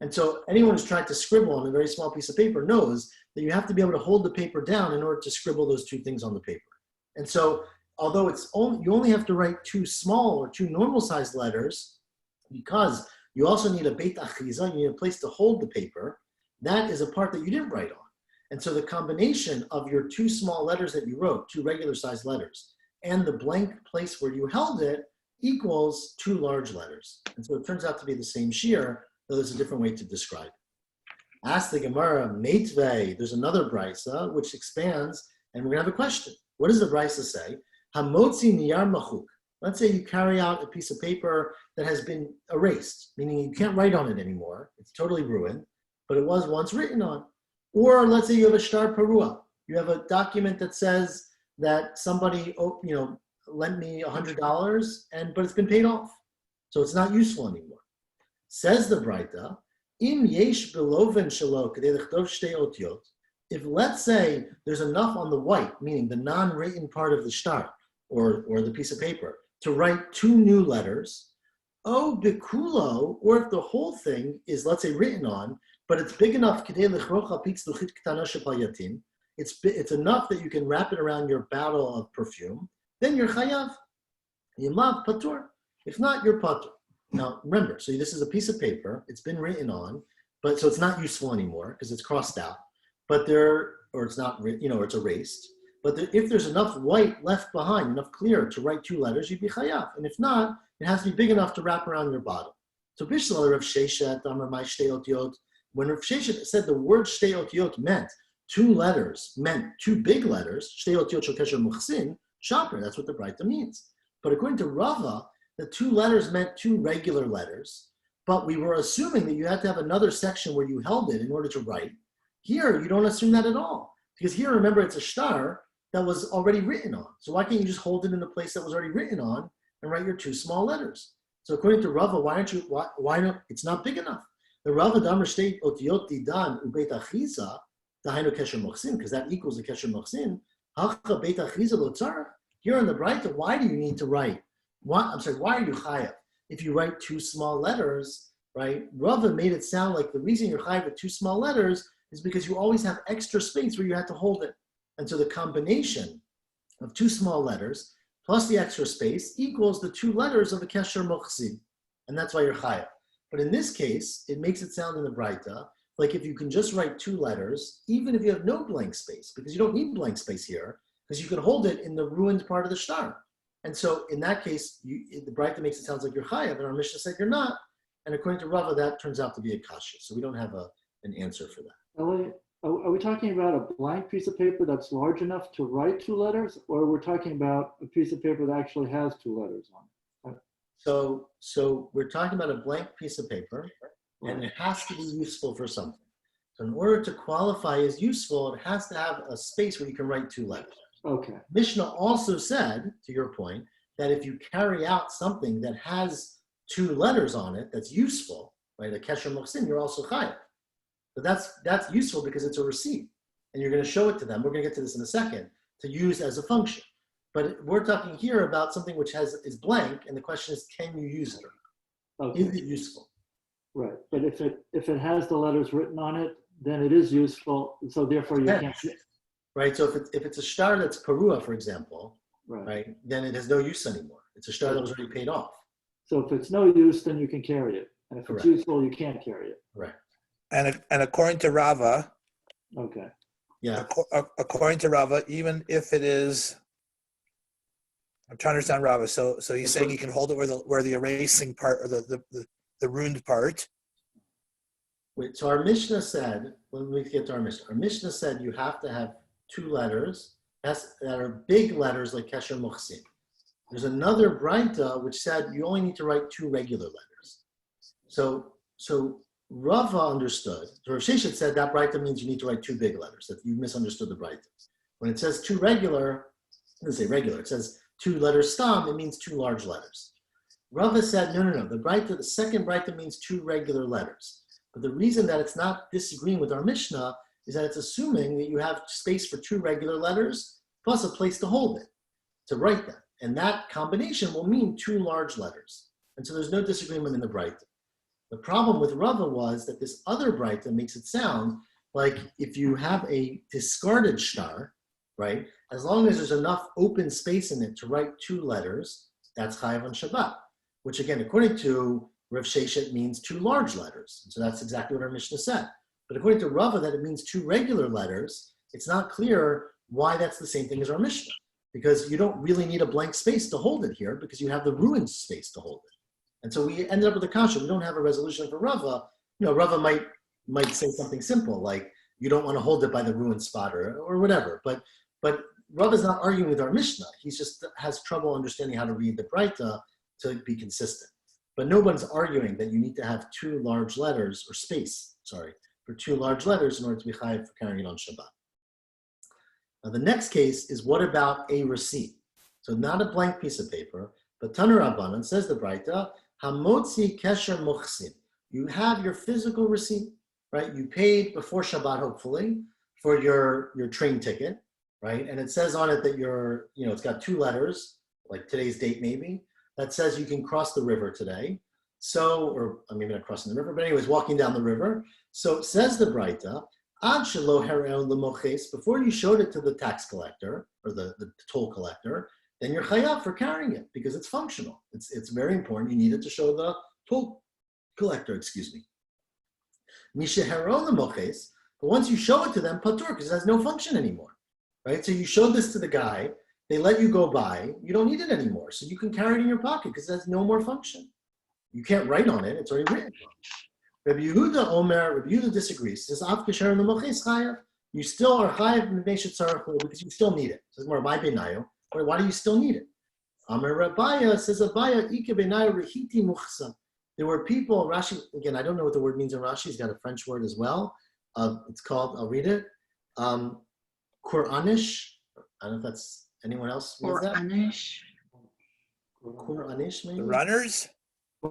And so anyone who's tried to scribble on a very small piece of paper knows that you have to be able to hold the paper down in order to scribble those 2 things on the paper. And so although you only have to write 2 small or 2 normal sized letters, because you also need a beit achiza, you need a place to hold the paper, that is a part that you didn't write on. And so the combination of your 2 small letters that you wrote, 2 regular sized letters, and the blank place where you held it equals 2 large letters. And so it turns out to be the same shear, though there's a different way to describe it. Ask the Gemara, Meitvei, there's another brisa which expands, and we're gonna have a question. What does the brisa say? Hamotzi niyar machuk. Let's say you carry out a piece of paper that has been erased, meaning you can't write on it anymore. It's totally ruined, but it was once written on. Or let's say you have a shtar parua. You have a document that says that somebody, lent me $100, but it's been paid off. So it's not useful anymore. Says the Braita, Im yesh beloven shelo kedei lechdov shtei otiot. If let's say there's enough on the white, meaning the non-written part of the shtar or the piece of paper, to write 2 new letters, o bikulo, or if the whole thing is, let's say, written on, but it's big enough, kedei lechrocha pitz luchit ktana shel yatim, it's enough that you can wrap it around your bottle of perfume, then you're chayav. Yimlav patur. If not, you're patur. Now, remember, so this is a piece of paper. It's been written on, so it's not useful anymore because it's crossed out. Or it's not, or it's erased. But if there's enough white left behind, enough clear to write 2 letters, you'd be chayav. And if not, it has to be big enough to wrap around your bottle. So Bishlal Rav Sheshet, Amar Mai Shtei Otiot, when Rav Sheshet said the word Shtei Otiot meant 2 letters, meant 2 big letters, Shtei Otiot Shel Kesher Muchsin, Shaper, that's what the Braita means. But according to Rava, the 2 letters meant 2 regular letters, but we were assuming that you had to have another section where you held it in order to write. Here, you don't assume that at all. Because here, remember, it's a shtar that was already written on. So why can't you just hold it in the place that was already written on and write your 2 small letters? So according to Rava, why not? It's not big enough. The Rava Damar state otiot didan ubeit achiza, dahainu kesher mochsin, because that equals the kesher mochsin. Hacha beit achiza lo tzarach. Here in the Braita, why do you need to write? Why are you chayav? If you write 2 small letters, right? Rava made it sound like the reason you're chayav with 2 small letters is because you always have extra space where you have to hold it. And so the combination of 2 small letters plus the extra space equals the 2 letters of a kesher mochsin. And that's why you're chayav. But in this case, it makes it sound in the Braita like if you can just write 2 letters, even if you have no blank space, because you don't need blank space here, because you can hold it in the ruined part of the shtar. And so in that case, the Braita makes it sound like you're chayav, and our Mishnah said you're not. And according to Rava, that turns out to be a kasha. So we don't have an answer for that. Are we talking about a blank piece of paper that's large enough to write 2 letters, or we're talking about a piece of paper that actually has 2 letters on it? So we're talking about a blank piece of paper, and it has to be useful for something. So in order to qualify as useful, it has to have a space where you can write 2 letters. Okay. Mishnah also said, to your point, that if you carry out something that has 2 letters on it that's useful, right, a kesher mochsin, you're also chayav. But that's useful because it's a receipt, and you're going to show it to them. We're going to get to this in a second, to use as a function. But we're talking here about something which is blank, and the question is, can you use it? Okay. Is it useful? Right. But if it has the letters written on it, then it is useful. So therefore, you can't. Right. So if it's a shtar that's parua, for example, right, then it has no use anymore. It's a shtar that was already paid off. So if it's no use, then you can carry it, and if Correct. it's useful, you can't carry it. Right. And according to Rava, Okay. Yeah. according to Rava, even if it is, I'm trying to understand Rava. So he's saying you can hold it where the erasing part or the ruined part. Wait, so our Mishnah said, when we get to our Mishnah said you have to have 2 letters that are big letters like kesher mochsin. There's another Braita which said you only need to write 2 regular letters. So Rava understood. Rav Sheshet said that Braita means you need to write two big letters, that you misunderstood the Braita. When it says two regular, it doesn't say regular, it says two letters stam, it means two large letters. Rava said, no. The second Braita means two regular letters. But the reason that it's not disagreeing with our Mishnah is that it's assuming that you have space for two regular letters plus a place to hold it, to write them. And that combination will mean two large letters. And so there's no disagreement in the Braita. The problem with Rava was that this other Braita makes it sound like if you have a discarded shtar, right, as long as there's enough open space in it to write two letters, that's chayav on Shabbat, which again, according to Rav Sheshet, means two large letters. So that's exactly what our Mishnah said. But according to Rava, that it means two regular letters, it's not clear why that's the same thing as our Mishnah, because you don't really need a blank space to hold it here because you have the ruined space to hold it. And so we ended up with a kasha. We don't have a resolution for Rava. Rava might say something simple like you don't want to hold it by the ruined spot or whatever. But Rava's not arguing with our Mishnah. He just has trouble understanding how to read the Braita to be consistent. But no one's arguing that you need to have two large letters or space, for two large letters in order to be chayav for carrying it on Shabbat. Now the next case is what about a receipt? So not a blank piece of paper, but Tanur Rabbanan says the Braita, Hamotzi Kesher Muchsin. You have your physical receipt, right? You paid before Shabbat, hopefully, for your train ticket, right? And it says on it that it's got two letters, like today's date maybe, that says you can cross the river today. So, or maybe not crossing the river, but anyways, walking down the river. So it says the Braita, Ad shelo herel lemoches, before you showed it to the tax collector or the toll collector, then you're chayav for carrying it because it's functional. It's very important. You need it to show the toll collector, Misheheron lemoches, but once you show it to them, patur, because it has no function anymore, right? So you showed this to the guy, they let you go by, you don't need it anymore. So you can carry it in your pocket because it has no more function. You can't write on it, it's already written. Rabbi Yehuda disagrees. Says, Av kesher lemoches chayav. You still are chayav because you still need it. Says more, my benayo. Why do you still need it? Amar Rabaya says Abaya Ike benayo rehiti muchsa. There were people, Rashi, again, I don't know what the word means in Rashi. He's got a French word as well. It's called, I'll read it. Quranish. I don't know if that's anyone else. Quranish. Quranish, maybe? The runners?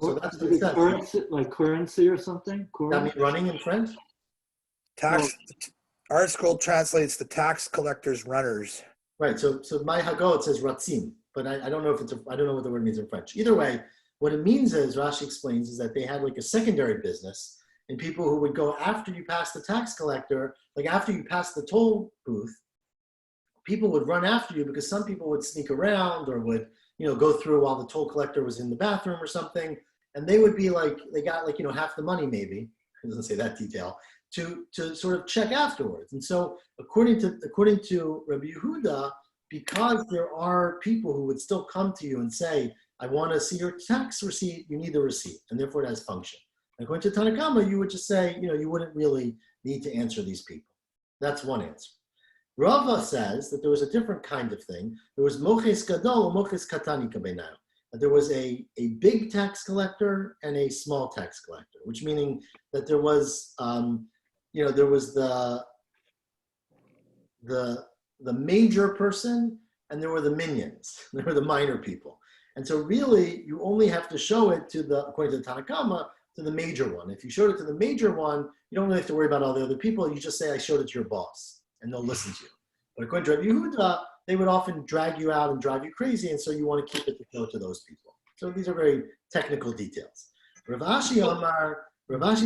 So that's what it says. Currency, like currency or something? That mean running in French? Our school translates the tax collector's runners. Right. So my hago it says ratzim, but I don't know if I don't know what the word means in French. Either way, what it means is Rashi explains is that they had like a secondary business, and people who would go after you pass the tax collector, like after you pass the toll booth, people would run after you because some people would sneak around or would go through while the toll collector was in the bathroom or something, and they would be like they got like half the money maybe. It doesn't say that detail. To sort of check afterwards. And so according to Rabbi Yehuda, because there are people who would still come to you and say, I want to see your tax receipt, you need the receipt, and therefore it has function. And according to Tanakama, you would just say, you wouldn't really need to answer these people. That's one answer. Rava says that there was a different kind of thing. There was moches gadol, moches katani kabenayo. There was a big tax collector and a small tax collector, which meaning that there was there was the major person and there were the minions. There were the minor people. And so really you only have to show it according to the Tanakama, to the major one. If you showed it to the major one, you don't really have to worry about all the other people. You just say, I showed it to your boss and they'll listen to you. But according to Rabbi Yehuda, they would often drag you out and drive you crazy. And so you want to keep it to show to those people. So these are very technical details. Rav Ashi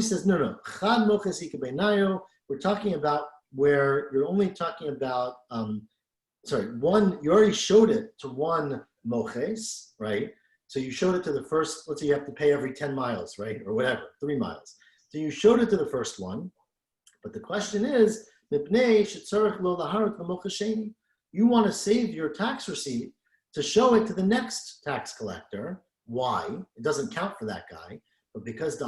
says, no. Chad moches ikabenayo. We're talking about where you're only talking about, one, you already showed it to one moches, right? So you showed it to the first, let's say you have to pay every 10 miles, right? Or whatever, 3 miles. So you showed it to the first one. But the question is, you want to save your tax receipt to show it to the next tax collector. Why? It doesn't count for that guy. But because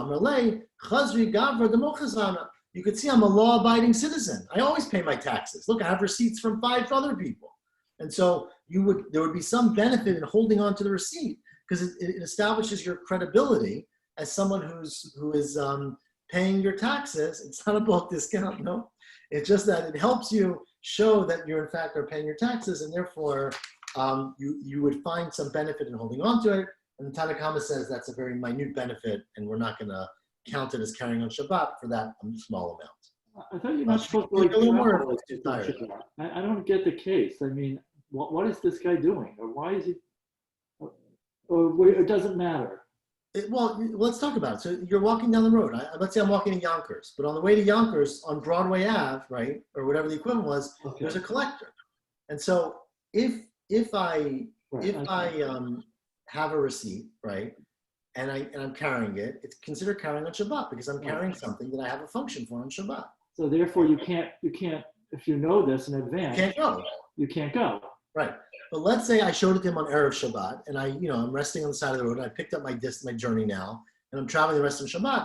you could see I'm a law-abiding citizen. I always pay my taxes. Look, I have receipts from 5 other people. And so there would be some benefit in holding on to the receipt because it establishes your credibility as someone who is paying your taxes. It's not a bulk discount, no. It's just that it helps you show that you in fact are paying your taxes, and therefore you would find some benefit in holding on to it. And the Tanna Kama says that's a very minute benefit, and we're not going to count it as carrying on Shabbat for that small amount. I thought you're not supposed to Like a little more extrapolate if you're from tired. Shabbat. I don't get the case. I mean, what is this guy doing? Or why is he, or it doesn't matter. Well, let's talk about it. So you're walking down the road. Let's say I'm walking to Yonkers, but on the way to Yonkers on Broadway Ave, right, or whatever the equivalent was, Okay. there's a collector. And so if I have a receipt, right, and I'm carrying it, it's considered carrying on Shabbat because I'm carrying something that I have a function for on Shabbat. So therefore you can't, if you know this in advance, Can't go. you can't go. Right. But let's say I showed it to him on Erev Shabbat, and I'm resting on the side of the road, and I picked up my journey now, and I'm traveling the rest of Shabbat.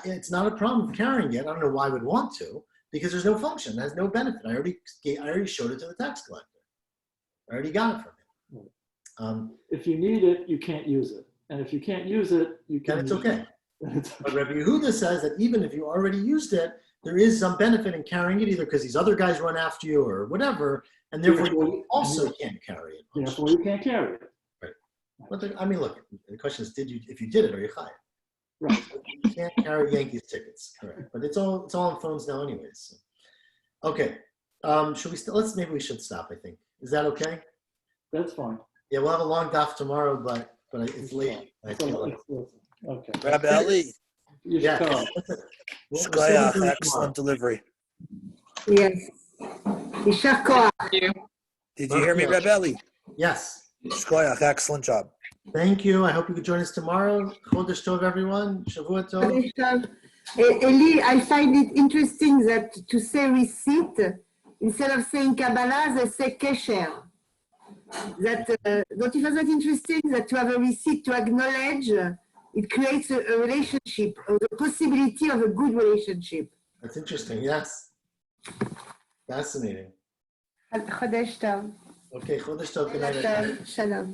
It's not a problem carrying it. I don't know why I would want to, because there's no function. It has no benefit. I already showed it to the tax collector. I already got it from him. If you need it, you can't use it. And if you can't use it, you can. And it's okay. It's But Rabbi Yehuda says that even if you already used it, there is some benefit in carrying it, either because these other guys run after you or whatever, and therefore you also can't carry it. Therefore, you can't carry it. But look, the question is, if you did it, are you chayav? Right. You can't carry Yankees tickets, correct? But it's all on phones now, anyways. So. Okay, maybe we should stop. I think is that okay? That's fine. Yeah, we'll have a long daf tomorrow, but it's late. I feel like. Okay. Rabbi Ali, You should call. Shkoyach, excellent delivery. Yes. Yishar koach. Thank you. Did you hear me, Rabbi Ali? Yes. Shkoyach, excellent job. Thank you. I hope you could join us tomorrow. Chodesh Tov, everyone. Shavua Tov. Eli, I find it interesting that to say receipt, instead of saying Kabbalah, they say Kesher. Don't you find that interesting that to have a receipt to acknowledge, it creates a relationship, or the possibility of a good relationship. That's interesting. Yes. Fascinating. Chodesh Tov. Okay, Chodesh Tov. Good night. Shalom.